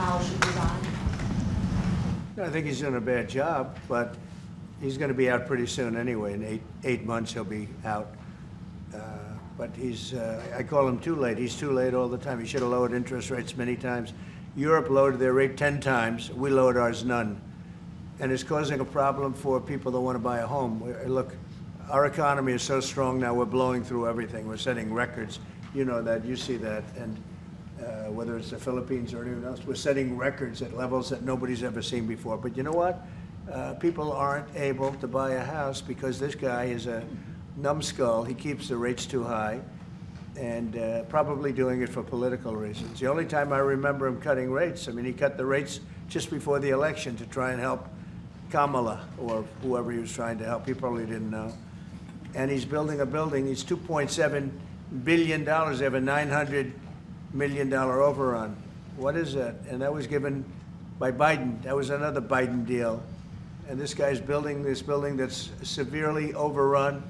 Powell should resign? I think he's doing a bad job, but he's going to be out pretty soon anyway. In eight months, he'll be out. But I call him too late. He's too late all the time. He should have lowered interest rates many times. Europe lowered their rate 10 times. We lowered ours none. And it's causing a problem for people that want to buy a home. Look, our economy is so strong now, we're blowing through everything. We're setting records. You know that, you see that. And whether it's the Philippines or anyone else, we're setting records at levels that nobody's ever seen before. But you know what? People aren't able to buy a house because this guy is a numbskull. He keeps the rates too high and probably doing it for political reasons. The only time I remember him cutting rates, I mean, he cut the rates just before the election to try and help Kamala or whoever he was trying to help. He probably didn't know. And he's building a building. He's $2.7 billion. They have a $900 million overrun. What is that? And that was given by Biden. That was another Biden deal. And this guy's building this building that's severely overrun.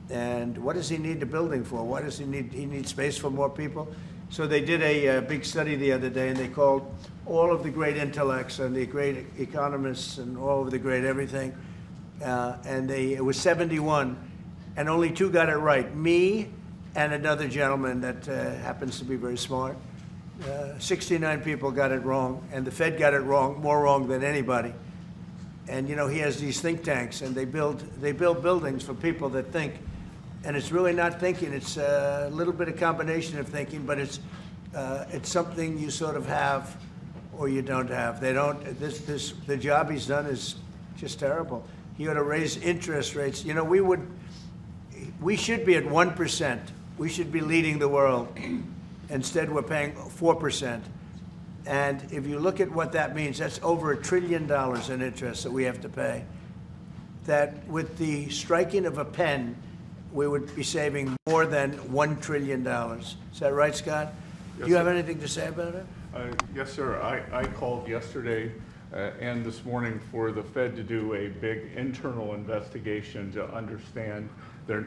And what does he need the building for? What does he need? He needs space for more people. So they did a big study the other day, and they called all of the great intellects and the great economists and all of the great everything. And it was 71, and only 2 got it right. Me and another gentleman that happens to be very smart. 69 people got it wrong, and the Fed got it wrong, more wrong than anybody. And you know, he has these think tanks, and they build buildings for people that think. And it's really not thinking. It's a little bit of combination of thinking, but it's something you sort of have or you don't have. They don't. The job he's done is just terrible. He ought to raise interest rates. You know, we should be at 1%. We should be leading the world. Instead, we're paying 4%. And if you look at what that means, that's over $1 trillion in interest that we have to pay. That with the striking of a pen, we would be saving more than $1 trillion. Is that right, Scott? Yes, do you have sir. anything to say about it? Yes, sir. I called yesterday and this morning for the Fed to do a big internal investigation to understand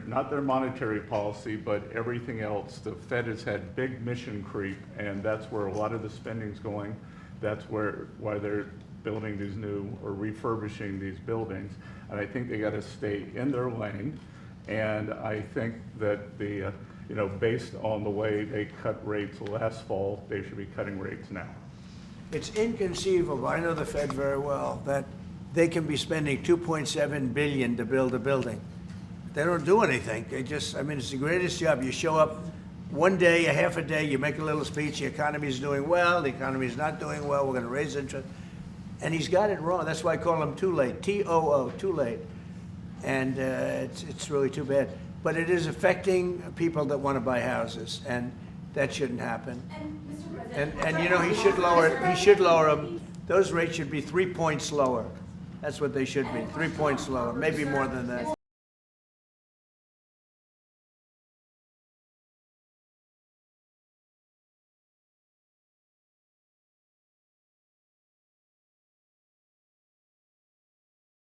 not their monetary policy, but everything else. The Fed has had big mission creep, and that's where a lot of the spending's going. That's why they're building these new or refurbishing these buildings. And I think they got to stay in their lane. And I think that based on the way they cut rates last fall, they should be cutting rates now. It's inconceivable. I know the Fed very well that they can be spending $2.7 billion to build a building. They don't do anything. They just, I mean, it's the greatest job. You show up one day, a half a day, you make a little speech, the economy's doing well, the economy's not doing well, we're going to raise interest. And he's got it wrong. That's why I call him too late, T-O-O, too late. And it's really too bad. But it is affecting people that want to buy houses, and that shouldn't happen. And you know, he should lower them. Those rates should be 3 points lower. That's what they should be, 3 points lower, maybe more than that.